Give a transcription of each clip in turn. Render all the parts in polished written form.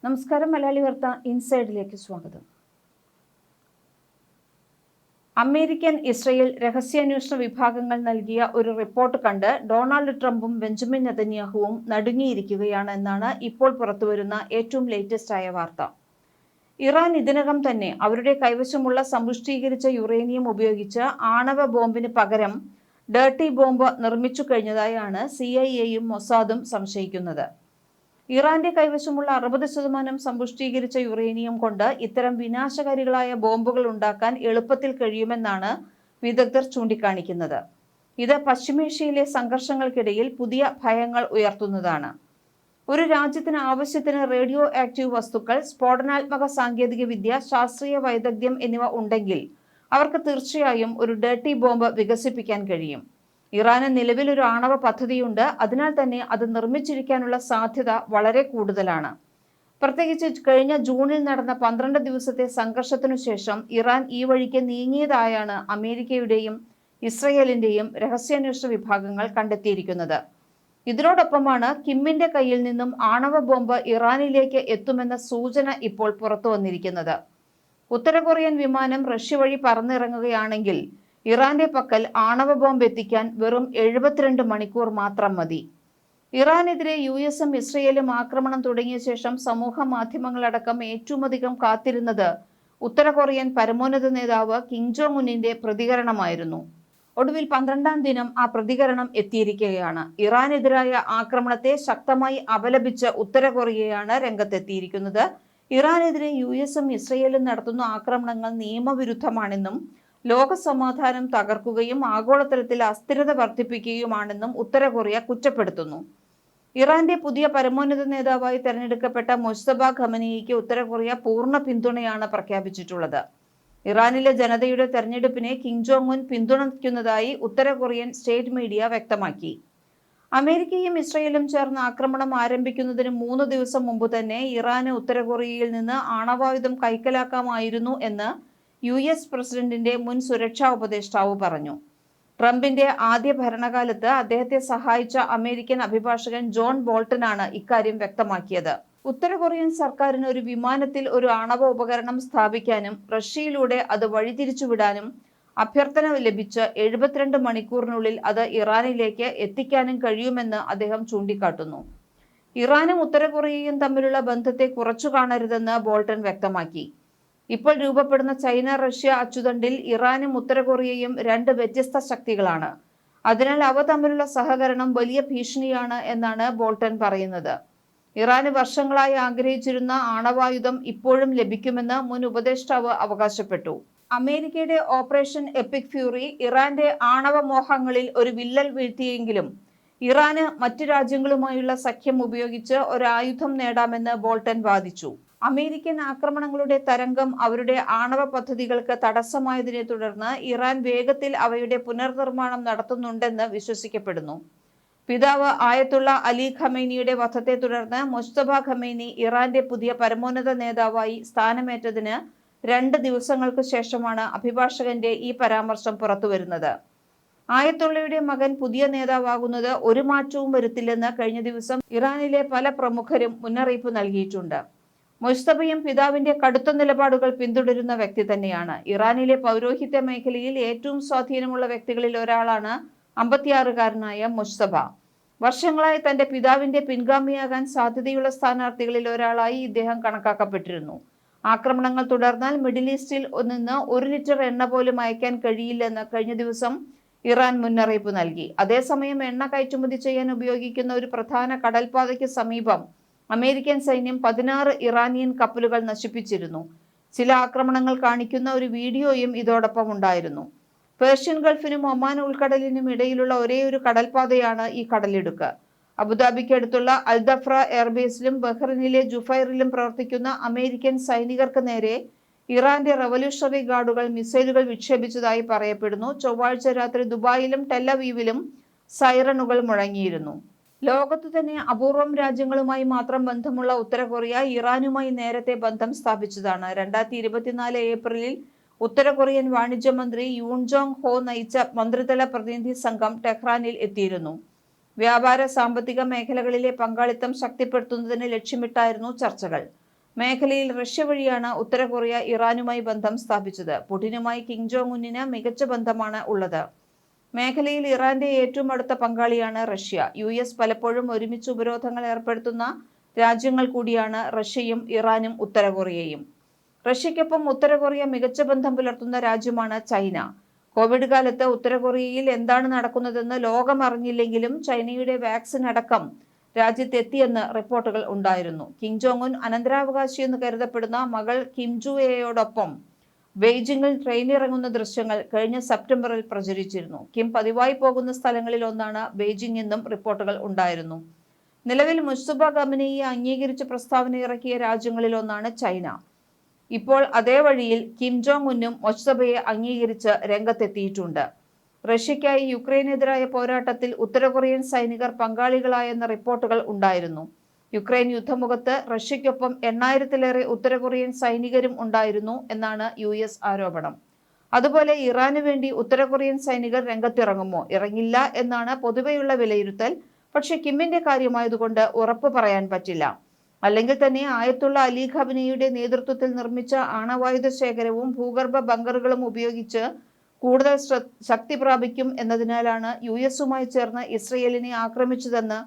നമസ്കാരം. മലയാളി വാർത്ത ഇൻസൈഡിലേക്ക് സ്വാഗതം. അമേരിക്കൻ ഇസ്രയേൽ രഹസ്യാന്വേഷണ വിഭാഗങ്ങൾ നൽകിയ ഒരു റിപ്പോർട്ട് കണ്ട് ഡൊണാൾഡ് ട്രംപും ബെഞ്ചമിൻ നെതന്യാഹുവും നടുങ്ങിയിരിക്കുകയാണ് എന്നാണ് ഇപ്പോൾ പുറത്തുവരുന്ന ഏറ്റവും ലേറ്റസ്റ്റ് ആയ വാർത്ത. ഇറാൻ ഇതിനകം തന്നെ അവരുടെ കൈവശമുള്ള സമ്പുഷ്ടീകരിച്ച യുറേനിയം ഉപയോഗിച്ച് ആണവ ബോംബിന് പകരം ഡേർട്ടി ബോംബ് നിർമ്മിച്ചു കഴിഞ്ഞതായാണ് CIA-യും മൊസാദും സംശയിക്കുന്നത്. ഇറാന്റെ കൈവശമുള്ള 60% സമ്പുഷ്ടീകരിച്ച യുറേനിയം കൊണ്ട് ഇത്തരം വിനാശകാരികളായ ബോംബുകൾ ഉണ്ടാക്കാൻ എളുപ്പത്തിൽ കഴിയുമെന്നാണ് വിദഗ്ധർ ചൂണ്ടിക്കാണിക്കുന്നത്. ഇത് പശ്ചിമേഷ്യയിലെ സംഘർഷങ്ങൾക്കിടയിൽ പുതിയ ഭയങ്ങൾ ഉയർത്തുന്നതാണ്. ഒരു രാജ്യത്തിന് ആവശ്യത്തിന് റേഡിയോ ആക്റ്റീവ് വസ്തുക്കൾ, സ്ഫോടനാത്മക സാങ്കേതിക വിദ്യ, ശാസ്ത്രീയ വൈദഗ്ധ്യം എന്നിവ ഉണ്ടെങ്കിൽ അവർക്ക് തീർച്ചയായും ഒരു ഡേർട്ടി ബോംബ് വികസിപ്പിക്കാൻ കഴിയും. ഇറാന് നിലവിൽ ഒരു ആണവ പദ്ധതിയുണ്ട്. അതിനാൽ തന്നെ അത് നിർമ്മിച്ചിരിക്കാനുള്ള സാധ്യത വളരെ കൂടുതലാണ്. പ്രത്യേകിച്ച് കഴിഞ്ഞ ജൂണിൽ നടന്ന 12 ദിവസത്തെ സംഘർഷത്തിനു ശേഷം ഇറാൻ ഈ വഴിക്ക് നീങ്ങിയതായാണ് അമേരിക്കയുടെയും ഇസ്രയേലിന്റെയും രഹസ്യാന്വേഷണ വിഭാഗങ്ങൾ കണ്ടെത്തിയിരിക്കുന്നത്. ഇതിനോടൊപ്പമാണ് കിമ്മിന്റെ കയ്യിൽ നിന്നും ആണവ ബോംബ് ഇറാനിലേക്ക് എത്തുമെന്ന സൂചന ഇപ്പോൾ പുറത്തു വന്നിരിക്കുന്നത്. ഉത്തര കൊറിയൻ വിമാനം റഷ്യ വഴി പറന്നിറങ്ങുകയാണെങ്കിൽ ഇറാന്റെ പക്കൽ ആണവ ബോംബ് എത്തിക്കാൻ വെറും 72 മണിക്കൂർ മാത്രം മതി. ഇറാനെതിരെ US-ഉം ഇസ്രയേലും ആക്രമണം തുടങ്ങിയ ശേഷം സമൂഹ മാധ്യമങ്ങളടക്കം ഏറ്റവും അധികം കാത്തിരുന്നത് ഉത്തര കൊറിയൻ പരമോന്നത നേതാവ് കിം ജോങ് ഉന്നിന്റെ പ്രതികരണമായിരുന്നു. ഒടുവിൽ 12-ാം ദിനം ആ പ്രതികരണം എത്തിയിരിക്കുകയാണ്. ഇറാനെതിരായ ആക്രമണത്തെ ശക്തമായി അപലപിച്ച് ഉത്തര കൊറിയയാണ് രംഗത്തെത്തിയിരിക്കുന്നത്. ഇറാനെതിരെ US-ഉം ഇസ്രയേലും നടത്തുന്ന ആക്രമണങ്ങൾ നിയമവിരുദ്ധമാണെന്നും ലോക സമാധാനം തകർക്കുകയും ആഗോളതലത്തിൽ അസ്ഥിരത വർദ്ധിപ്പിക്കുകയുമാണെന്നും ഉത്തര കൊറിയ കുറ്റപ്പെടുത്തുന്നു. ഇറാന്റെ പുതിയ പരമോന്നത നേതാവായി തെരഞ്ഞെടുക്കപ്പെട്ട മുജ്തബ ഖമനേയിക്ക് ഉത്തര കൊറിയ പൂർണ്ണ പിന്തുണയാണ് പ്രഖ്യാപിച്ചിട്ടുള്ളത്. ഇറാനിലെ ജനതയുടെ തെരഞ്ഞെടുപ്പിനെ കിം ജോങ് ഉൻ പിന്തുണയ്ക്കുന്നതായി ഉത്തര കൊറിയൻ സ്റ്റേറ്റ് മീഡിയ വ്യക്തമാക്കി. അമേരിക്കയും ഇസ്രയേലും ചേർന്ന് ആക്രമണം ആരംഭിക്കുന്നതിന് 3 ദിവസം മുമ്പ് തന്നെ ഇറാന് ഉത്തര കൊറിയയിൽ നിന്ന് ആണവായുധം കൈക്കലാക്കാമായിരുന്നു എന്ന് US പ്രസിഡന്റിന്റെ മുൻ സുരക്ഷാ ഉപദേഷ്ടാവ് പറഞ്ഞു. ട്രംപിന്റെ ആദ്യ ഭരണകാലത്ത് അദ്ദേഹത്തെ സഹായിച്ച അമേരിക്കൻ അഭിഭാഷകൻ ജോൺ ബോൾട്ടനാണ് ഇക്കാര്യം വ്യക്തമാക്കിയത്. ഉത്തര കൊറിയൻ സർക്കാരിന് ഒരു വിമാനത്തിൽ ഒരു ആണവ ഉപകരണം സ്ഥാപിക്കാനും റഷ്യയിലൂടെ അത് വഴിതിരിച്ചുവിടാനും അഭ്യർത്ഥന ലഭിച്ച് 72 മണിക്കൂറിനുള്ളിൽ അത് ഇറാനിലേക്ക് എത്തിക്കാനും കഴിയുമെന്ന് അദ്ദേഹം ചൂണ്ടിക്കാട്ടുന്നു. ഇറാനും ഉത്തര കൊറിയയും തമ്മിലുള്ള ബന്ധത്തെ കുറച്ചു കാണരുതെന്ന് ബോൾട്ടൻ വ്യക്തമാക്കി. ഇപ്പോൾ രൂപപ്പെടുന്ന ചൈന റഷ്യ അച്ചുതണ്ടിൽ ഇറാനും ഉത്തര കൊറിയയും 2 വ്യത്യസ്ത ശക്തികളാണ്. അതിനാൽ അവ തമ്മിലുള്ള സഹകരണം വലിയ ഭീഷണിയാണ് എന്നാണ് ബോൾട്ടൻ പറയുന്നത്. ഇറാന് വർഷങ്ങളായി ആഗ്രഹിച്ചിരുന്ന ആണവായുധം ഇപ്പോഴും ലഭിക്കുമെന്ന് മുൻ ഉപദേഷ്ടാവ് അവകാശപ്പെട്ടു. അമേരിക്കയുടെ ഓപ്പറേഷൻ എപ്പിക് ഫ്യൂറി ഇറാന്റെ ആണവ മോഹങ്ങളിൽ ഒരു വിള്ളൽ വീഴ്ത്തിയെങ്കിലും ഇറാന് മറ്റു രാജ്യങ്ങളുമായുള്ള സഖ്യം ഉപയോഗിച്ച് ഒരായുധം നേടാമെന്ന് ബോൾട്ടൻ വാദിച്ചു. അമേരിക്കൻ ആക്രമണങ്ങളുടെ തരംഗം അവരുടെ ആണവ പദ്ധതികൾക്ക് തടസ്സമായതിനെ തുടർന്ന് ഇറാൻ വേഗത്തിൽ അവയുടെ പുനർനിർമ്മാണം നടത്തുന്നുണ്ടെന്ന് വിശ്വസിക്കപ്പെടുന്നു. പിതാവ് ആയത്തുള്ള അലി ഖമേനിയുടെ വധത്തെ തുടർന്ന് മുജ്തബ ഖമേനി ഇറാന്റെ പുതിയ പരമോന്നത നേതാവായി സ്ഥാനമേറ്റതിന് 2 ദിവസങ്ങൾക്ക് ശേഷമാണ് അഭിഭാഷകന്റെ ഈ പരാമർശം പുറത്തുവരുന്നത്. ആയത്തുള്ളയുടെ മകൻ പുതിയ നേതാവാകുന്നത് ഒരു മാറ്റവും വരുത്തില്ലെന്ന് കഴിഞ്ഞ ദിവസം ഇറാനിലെ പല പ്രമുഖരും മുന്നറിയിപ്പ് നൽകിയിട്ടുണ്ട്. മുജ്തബയും പിതാവിന്റെ കടുത്ത നിലപാടുകൾ പിന്തുടരുന്ന വ്യക്തി തന്നെയാണ്. ഇറാനിലെ പൗരോഹിത്യ മേഖലയിൽ ഏറ്റവും സ്വാധീനമുള്ള വ്യക്തികളിൽ ഒരാളാണ് 56-കാരനായ മുജ്തബ. വർഷങ്ങളായി തന്റെ പിതാവിന്റെ പിൻഗാമിയാകാൻ സാധ്യതയുള്ള സ്ഥാനാർത്ഥികളിൽ ഒരാളായി ഇദ്ദേഹം കണക്കാക്കപ്പെട്ടിരുന്നു. ആക്രമണങ്ങൾ തുടർന്നാൽ മിഡിൽ ഈസ്റ്റിൽ നിന്ന് 1 ലിറ്റർ എണ്ണ പോലും അയക്കാൻ കഴിയില്ലെന്ന് കഴിഞ്ഞ ദിവസം ഇറാൻ മുന്നറിയിപ്പ് നൽകി. അതേസമയം എണ്ണ കയറ്റുമതി ചെയ്യാൻ ഉപയോഗിക്കുന്ന ഒരു പ്രധാന കടൽപാതയ്ക്ക് സമീപം അമേരിക്കൻ സൈന്യം 16 ഇറാനിയൻ കപ്പലുകൾ നശിപ്പിച്ചിരുന്നു. ചില ആക്രമണങ്ങൾ കാണിക്കുന്ന ഒരു വീഡിയോയും ഇതോടൊപ്പം ഉണ്ടായിരുന്നു. പേർഷ്യൻ ഗൾഫിനും ഒമാൻ ഉൾക്കടലിനും ഇടയിലുള്ള ഒരേയൊരു കടൽപാതയാണ് ഈ കടലിടുക്ക്. അബുദാബിക്ക് അടുത്തുള്ള അൽദഫ്ര എയർബേസിലും ബഹ്റിനിലെ ജുഫൈറിലും പ്രവർത്തിക്കുന്ന അമേരിക്കൻ സൈനികർക്ക് നേരെ ഇറാന്റെ റവല്യൂഷണറി ഗാർഡുകൾ മിസൈലുകൾ വിക്ഷേപിച്ചതായി പറയപ്പെടുന്നു. ചൊവ്വാഴ്ച രാത്രി ദുബായിലും ടെല്ലവീവിലും സൈറണുകൾ മുഴങ്ങിയിരുന്നു. ലോകത്തു തന്നെ അപൂർവം രാജ്യങ്ങളുമായി മാത്രം ബന്ധമുള്ള ഉത്തര കൊറിയ ഇറാനുമായി നേരത്തെ ബന്ധം സ്ഥാപിച്ചതാണ്. 2024 ഏപ്രിലിൽ ഉത്തര കൊറിയൻ വാണിജ്യമന്ത്രി യൂൺ ജോങ് ഹോ നയിച്ച മന്ത്രിതല പ്രതിനിധി സംഘം ടെഹ്റാനിൽ എത്തിയിരുന്നു. വ്യാപാര സാമ്പത്തിക മേഖലകളിലെ പങ്കാളിത്തം ശക്തിപ്പെടുത്തുന്നതിന് ലക്ഷ്യമിട്ടായിരുന്നു ചർച്ചകൾ. മേഖലയിൽ റഷ്യ വഴിയാണ് ഉത്തര കൊറിയ ഇറാനുമായി ബന്ധം സ്ഥാപിച്ചത്. പുടിനുമായി കിം ജോങ് ഉന്നിന് മികച്ച ബന്ധമാണ് ഉള്ളത്. മേഖലയിൽ ഇറാന്റെ ഏറ്റവും അടുത്ത പങ്കാളിയാണ് റഷ്യ. US പലപ്പോഴും ഒരുമിച്ച് ഉപരോധങ്ങൾ ഏർപ്പെടുത്തുന്ന രാജ്യങ്ങൾ കൂടിയാണ് റഷ്യയും ഇറാനും ഉത്തര കൊറിയയും. റഷ്യയ്ക്കൊപ്പം ഉത്തര കൊറിയ മികച്ച ബന്ധം പുലർത്തുന്ന രാജ്യമാണ് ചൈന. കോവിഡ് കാലത്ത് ഉത്തര കൊറിയയിൽ എന്താണ് നടക്കുന്നതെന്ന് ലോകം അറിഞ്ഞില്ലെങ്കിലും ചൈനയുടെ വാക്സിൻ അടക്കം രാജ്യത്തെത്തിയെന്ന് റിപ്പോർട്ടുകൾ ഉണ്ടായിരുന്നു. കിം ജോങ് ഉൻ അനന്തരാവകാശിയെന്ന് കരുതപ്പെടുന്ന മകൾ കിം ജു എയോടൊപ്പം ബെയ്ജിംഗിൽ ട്രെയിനിറങ്ങുന്ന ദൃശ്യങ്ങൾ കഴിഞ്ഞ സെപ്റ്റംബറിൽ പ്രചരിച്ചിരുന്നു. കിം പതിവായി പോകുന്ന സ്ഥലങ്ങളിൽ ഒന്നാണ് ബെയ്ജിംഗ് എന്നും റിപ്പോർട്ടുകൾ ഉണ്ടായിരുന്നു. നിലവിൽ മുസ്തഫ ഖമനേയിയെ അംഗീകരിച്ച് പ്രസ്താവന ഇറക്കിയ രാജ്യങ്ങളിൽ ഒന്നാണ് ചൈന. ഇപ്പോൾ അതേ വഴിയിൽ കിം ജോങ് ഉന്നും മുസ്തഫയെ അംഗീകരിച്ച് രംഗത്തെത്തിയിട്ടുണ്ട്. റഷ്യയ്ക്കായി യുക്രൈനെതിരായ പോരാട്ടത്തിൽ ഉത്തര കൊറിയൻ സൈനികർ പങ്കാളികളായെന്ന റിപ്പോർട്ടുകൾ ഉണ്ടായിരുന്നു. യുക്രൈൻ യുദ്ധമുഖത്ത് റഷ്യയ്ക്കൊപ്പം 8000-ലേറെ ഉത്തര കൊറിയൻ സൈനികരും ഉണ്ടായിരുന്നു എന്നാണ് US ആരോപണം. അതുപോലെ ഇറാനു വേണ്ടി ഉത്തര കൊറിയൻ സൈനികർ രംഗത്തിറങ്ങുമോ? ഇറങ്ങില്ല എന്നാണ് പൊതുവെയുള്ള വിലയിരുത്തൽ. പക്ഷെ കിമ്മിന്റെ കാര്യമായതുകൊണ്ട് ഉറപ്പ് പറയാൻ പറ്റില്ല. അല്ലെങ്കിൽ തന്നെ ആയത്തുള്ള അലി ഖമനേയിയുടെ നേതൃത്വത്തിൽ നിർമ്മിച്ച ആണവായുധ ശേഖരവും ഭൂഗർഭ ബങ്കറുകളും ഉപയോഗിച്ച് കൂടുതൽ ശക്തി പ്രാപിക്കും എന്നതിനാലാണ് US-ഉമായി ചേർന്ന് ഇസ്രയേലിനെ ആക്രമിച്ചതെന്ന്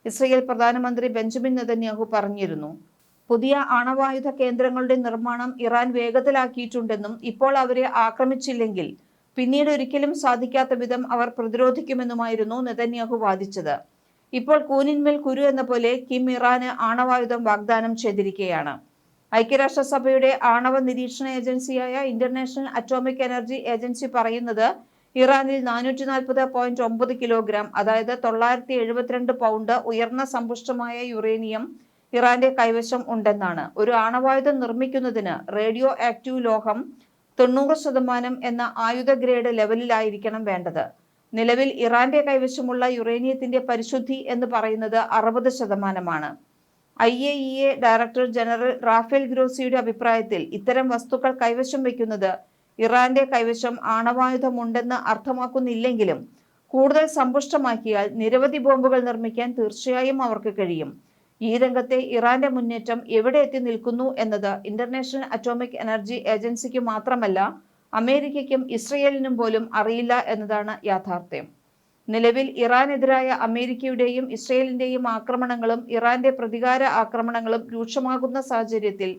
ഇസ്രയേൽ പ്രധാനമന്ത്രി ബെഞ്ചമിൻ നെതന്യാഹു പറഞ്ഞിരുന്നു. പുതിയ ആണവായുധ കേന്ദ്രങ്ങളുടെ നിർമ്മാണം ഇറാൻ വേഗത്തിലാക്കിയിട്ടുണ്ടെന്നും ഇപ്പോൾ അവരെ ആക്രമിച്ചില്ലെങ്കിൽ പിന്നീട് ഒരിക്കലും സാധിക്കാത്ത വിധം അവർ പ്രതിരോധിക്കുമെന്നുമായിരുന്നു നെതന്യാഹു വാദിച്ചത്. ഇപ്പോൾ കൂനിന്മേൽ കുരു എന്ന പോലെ കിം ഇറാന് ആണവായുധം വാഗ്ദാനം ചെയ്തിരിക്കുകയാണ്. ഐക്യരാഷ്ട്രസഭയുടെ ആണവ നിരീക്ഷണ ഏജൻസിയായ ഇന്റർനാഷണൽ അറ്റോമിക് എനർജി ഏജൻസി പറയുന്നത് ഇറാനിൽ 440.9 കിലോഗ്രാം, അതായത് 972 പൗണ്ട് ഉയർന്ന സമ്പുഷ്ടമായ യുറേനിയം ഇറാന്റെ കൈവശം ഉണ്ടെന്നാണ്. ഒരു ആണവായുധം നിർമ്മിക്കുന്നതിന് റേഡിയോ ആക്റ്റീവ് ലോഹം 90% എന്ന ആയുധ ഗ്രേഡ് ലെവലിലായിരിക്കണം വേണ്ടത്. നിലവിൽ ഇറാന്റെ കൈവശമുള്ള യുറേനിയത്തിന്റെ പരിശുദ്ധി എന്ന് പറയുന്നത് 60%. IAEA ഡയറക്ടർ ജനറൽ റാഫേൽ ഗ്രോസിയുടെ അഭിപ്രായത്തിൽ ഇത്തരം വസ്തുക്കൾ കൈവശം വയ്ക്കുന്നത് ഇറാന്റെ കൈവശം ആണവായുധമുണ്ടെന്ന് അർത്ഥമാക്കുന്നില്ലെങ്കിലും കൂടുതൽ സമ്പുഷ്ടമാക്കിയാൽ നിരവധി ബോംബുകൾ നിർമ്മിക്കാൻ തീർച്ചയായും അവർക്ക് കഴിയും. ഈ രംഗത്തെ ഇറാന്റെ മുന്നേറ്റം എവിടെ എത്തി നിൽക്കുന്നു എന്നത് ഇന്റർനാഷണൽ അറ്റോമിക് എനർജി ഏജൻസിക്ക് മാത്രമല്ല അമേരിക്കയ്ക്കും ഇസ്രയേലിനും പോലും അറിയില്ല എന്നതാണ് യാഥാർത്ഥ്യം. നിലവിൽ ഇറാനെതിരായ അമേരിക്കയുടെയും ഇസ്രയേലിന്റെയും ആക്രമണങ്ങളും ഇറാന്റെ പ്രതികാര ആക്രമണങ്ങളും രൂക്ഷമാകുന്ന സാഹചര്യത്തിൽ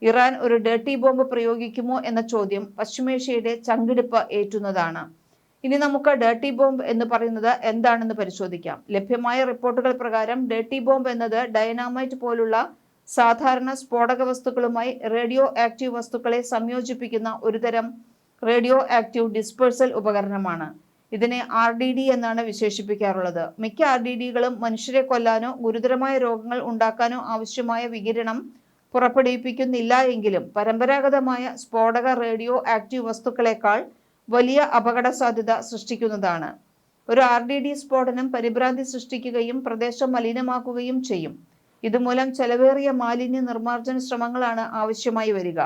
ഇറാൻ ഒരു ഡേർട്ടി ബോംബ് പ്രയോഗിക്കുമോ എന്ന ചോദ്യം പശ്ചിമേഷ്യയുടെ ചങ്കിടിപ്പ് ഏറ്റുന്നതാണ്. ഇനി നമുക്ക് ഡേർട്ടി ബോംബ് എന്ന് പറയുന്നത് എന്താണെന്ന് പരിശോധിക്കാം. ലഭ്യമായ റിപ്പോർട്ടുകൾ പ്രകാരം ഡേർട്ടി ബോംബ് എന്നത് ഡൈനാമൈറ്റ് പോലുള്ള സാധാരണ സ്ഫോടക വസ്തുക്കളുമായി റേഡിയോ ആക്റ്റീവ് വസ്തുക്കളെ സംയോജിപ്പിക്കുന്ന ഒരുതരം റേഡിയോ ആക്റ്റീവ് ഡിസ്പേഴ്സൽ ഉപകരണമാണ്. ഇതിനെ RDD എന്നാണ് വിശേഷിപ്പിക്കാറുള്ളത്. മിക്ക RDDകളും മനുഷ്യരെ കൊല്ലാനോ ഗുരുതരമായ രോഗങ്ങൾ ഉണ്ടാക്കാനോ ആവശ്യമായ വികിരണം പുറപ്പെടുവിപ്പിക്കുന്നില്ല എങ്കിലും പരമ്പരാഗതമായ സ്ഫോടക റേഡിയോ ആക്റ്റീവ് വസ്തുക്കളെക്കാൾ വലിയ അപകട സാധ്യത സൃഷ്ടിക്കുന്നതാണ്. ഒരു RDD സ്ഫോടനം പരിഭ്രാന്തി സൃഷ്ടിക്കുകയും പ്രദേശം മലിനമാക്കുകയും ചെയ്യും. ഇതുമൂലം ചെലവേറിയ മാലിന്യ നിർമ്മാർജ്ജന ശ്രമങ്ങളാണ് ആവശ്യമായി വരിക.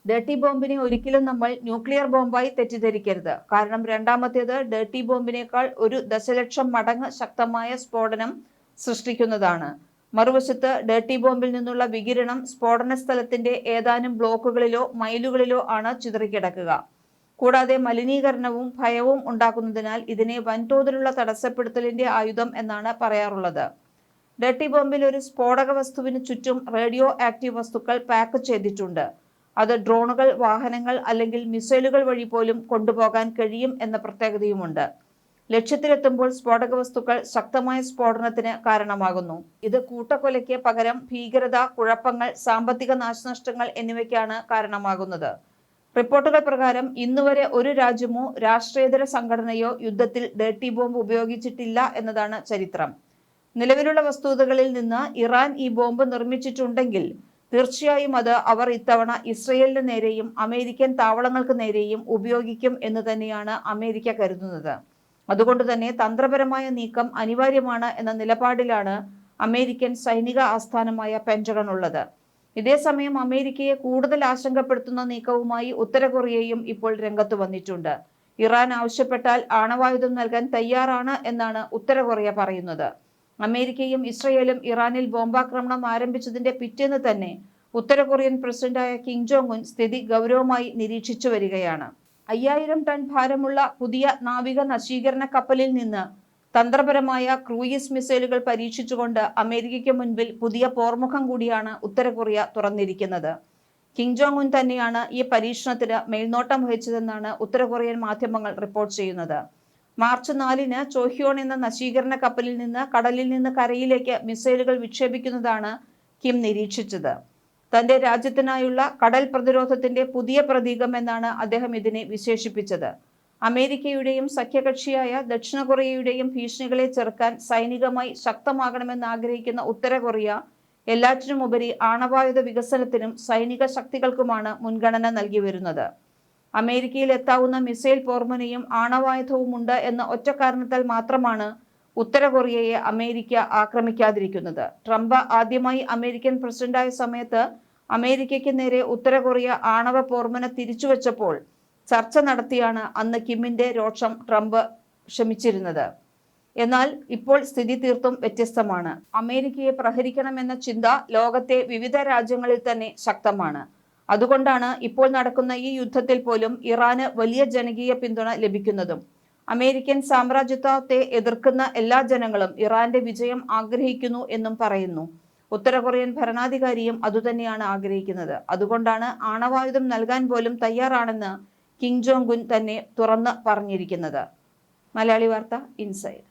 ഡേർട്ടി ബോംബിനെ ഒരിക്കലും നമ്മൾ ന്യൂക്ലിയർ ബോംബായി തെറ്റിദ്ധരിക്കരുത്. കാരണം രണ്ടാമത്തേത് ഡേർട്ടി ബോംബിനേക്കാൾ 1 ദശലക്ഷം മടങ്ങ് ശക്തമായ സ്ഫോടനം സൃഷ്ടിക്കുന്നതാണ്. മറുവശത്ത് ഡേർട്ടി ബോംബിൽ നിന്നുള്ള വികിരണം സ്ഫോടന സ്ഥലത്തിന്റെ ഏതാനും ബ്ലോക്കുകളിലോ മൈലുകളിലോ ആണ് ചിതറിക്കിടക്കുക. കൂടാതെ മലിനീകരണവും ഭയവും ഉണ്ടാക്കുന്നതിനാൽ ഇതിനെ വൻതോതിലുള്ള തടസ്സപ്പെടുത്തലിന്റെ ആയുധം എന്നാണ് പറയാറുള്ളത്. ഡേർട്ടി ബോംബിൽ ഒരു സ്ഫോടക വസ്തുവിന് ചുറ്റും റേഡിയോ ആക്റ്റീവ് വസ്തുക്കൾ പാക്ക് ചെയ്തിട്ടുണ്ട്. അത് ഡ്രോണുകൾ, വാഹനങ്ങൾ അല്ലെങ്കിൽ മിസൈലുകൾ വഴി പോലും കൊണ്ടുപോകാൻ കഴിയും എന്ന പ്രത്യേകതയുമുണ്ട്. ലക്ഷ്യത്തിലെത്തുമ്പോൾ സ്ഫോടക വസ്തുക്കൾ ശക്തമായ സ്ഫോടനത്തിന് കാരണമാകുന്നു. ഇത് കൂട്ടക്കൊലയ്ക്ക് പകരം ഭീകരത, കുഴപ്പങ്ങൾ, സാമ്പത്തിക നാശനഷ്ടങ്ങൾ എന്നിവയ്ക്കാണ് കാരണമാകുന്നത്. റിപ്പോർട്ടുകൾ പ്രകാരം ഇന്നുവരെ ഒരു രാജ്യമോ രാഷ്ട്രീയതര സംഘടനയോ യുദ്ധത്തിൽ ഡേർട്ടി ബോംബ് ഉപയോഗിച്ചിട്ടില്ല എന്നതാണ് ചരിത്രം. നിലവിലുള്ള വസ്തുതകളിൽ നിന്ന് ഇറാൻ ഈ ബോംബ് നിർമ്മിച്ചിട്ടുണ്ടെങ്കിൽ തീർച്ചയായും അത് അവർ ഇത്തവണ ഇസ്രയേലിന് നേരെയും അമേരിക്കൻ താവളങ്ങൾക്ക് നേരെയും ഉപയോഗിക്കും എന്ന് തന്നെയാണ് അമേരിക്ക കരുതുന്നത്. അതുകൊണ്ട് തന്നെ തന്ത്രപരമായ നീക്കം അനിവാര്യമാണ് എന്ന നിലപാടിലാണ് അമേരിക്കൻ സൈനിക ആസ്ഥാനമായ പെന്റഗൺ ഉള്ളത്. ഇതേസമയം അമേരിക്കയെ കൂടുതൽ ആശങ്കപ്പെടുത്തുന്ന നീക്കവുമായി ഉത്തര കൊറിയയും ഇപ്പോൾ രംഗത്ത് വന്നിട്ടുണ്ട്. ഇറാൻ ആവശ്യപ്പെട്ടാൽ ആണവായുധം നൽകാൻ തയ്യാറാണ് എന്നാണ് ഉത്തര കൊറിയ പറയുന്നത്. അമേരിക്കയും ഇസ്രയേലും ഇറാനിൽ ബോംബാക്രമണം ആരംഭിച്ചതിന്റെ പിറ്റേന്ന് തന്നെ ഉത്തര കൊറിയൻ പ്രസിഡന്റായ കിം ജോങ് ഉൻ സ്ഥിതി ഗൗരവമായി നിരീക്ഷിച്ചു വരികയാണ്. 5000 ടൺ ഭാരമുള്ള പുതിയ നാവിക നശീകരണ കപ്പലിൽ നിന്ന് തന്ത്രപരമായ ക്രൂയിസ് മിസൈലുകൾ പരീക്ഷിച്ചുകൊണ്ട് അമേരിക്കയ്ക്ക് മുൻപിൽ പുതിയ പോർമുഖം കൂടിയാണ് ഉത്തര കൊറിയ തുറന്നിരിക്കുന്നത്. കിം ജോങ് ഉൻ തന്നെയാണ് ഈ പരീക്ഷണത്തിന് മേൽനോട്ടം വഹിച്ചതെന്നാണ് ഉത്തര കൊറിയൻ മാധ്യമങ്ങൾ റിപ്പോർട്ട് ചെയ്യുന്നത്. മാർച്ച് 4-ന് ചോഹ്യോൺ എന്ന നശീകരണ കപ്പലിൽ നിന്ന് കടലിൽ നിന്ന് കരയിലേക്ക് മിസൈലുകൾ വിക്ഷേപിക്കുന്നതാണ് കിം നിരീക്ഷിച്ചത്. തന്റെ രാജ്യത്തിനായുള്ള കടൽ പ്രതിരോധത്തിന്റെ പുതിയ പ്രതീകം എന്നാണ് അദ്ദേഹം ഇതിനെ വിശേഷിപ്പിച്ചത്. അമേരിക്കയുടെയും സഖ്യകക്ഷിയായ ദക്ഷിണ കൊറിയയുടെയും ഭീഷണികളെ ചെറുക്കാൻ സൈനികമായി ശക്തമാകണമെന്ന് ആഗ്രഹിക്കുന്ന ഉത്തര കൊറിയ എല്ലാറ്റിനുമുപരി ആണവായുധ വികസനത്തിനും സൈനിക ശക്തികൾക്കുമാണ് മുൻഗണന നൽകി വരുന്നത്. അമേരിക്കയിൽ എത്താവുന്ന മിസൈൽ പോർമുനയും ആണവായുധവും ഉണ്ട് എന്ന ഒറ്റ കാരണത്താൽ മാത്രമാണ് ഉത്തര കൊറിയയെ അമേരിക്ക ആക്രമിക്കാതിരിക്കുന്നത്. ട്രംപ് ആദ്യമായി അമേരിക്കൻ പ്രസിഡന്റായ സമയത്ത് അമേരിക്കയ്ക്ക് നേരെ ഉത്തര കൊറിയ ആണവ പോർമുന തിരിച്ചുവച്ചപ്പോൾ ചർച്ച നടത്തിയാണ് അന്ന് കിമ്മിന്റെ രോഷം ട്രംപ് ക്ഷമിച്ചിരുന്നത്. എന്നാൽ ഇപ്പോൾ സ്ഥിതി തീർത്തും വ്യത്യസ്തമാണ്. അമേരിക്കയെ പ്രഹരിക്കണമെന്ന ചിന്ത ലോകത്തെ വിവിധ രാജ്യങ്ങളിൽ തന്നെ ശക്തമാണ്. അതുകൊണ്ടാണ് ഇപ്പോൾ നടക്കുന്ന ഈ യുദ്ധത്തിൽ പോലും ഇറാന് വലിയ ജനകീയ പിന്തുണ ലഭിക്കുന്നതും. അമേരിക്കൻ സാമ്രാജ്യത്വത്തെ എതിർക്കുന്ന എല്ലാ ജനങ്ങളും ഇറാന്റെ വിജയം ആഗ്രഹിക്കുന്നു എന്നും പറയുന്നു. ഉത്തര കൊറിയൻ ഭരണാധികാരിയും അതുതന്നെയാണ് ആഗ്രഹിക്കുന്നത്. അതുകൊണ്ടാണ് ആണവായുധം നൽകാൻ പോലും തയ്യാറാണെന്ന് കിം ജോങ് ഉൻ തന്നെ തുറന്ന് പറഞ്ഞിരിക്കുന്നത്. മലയാളി വാർത്ത ഇൻസൈഡ്.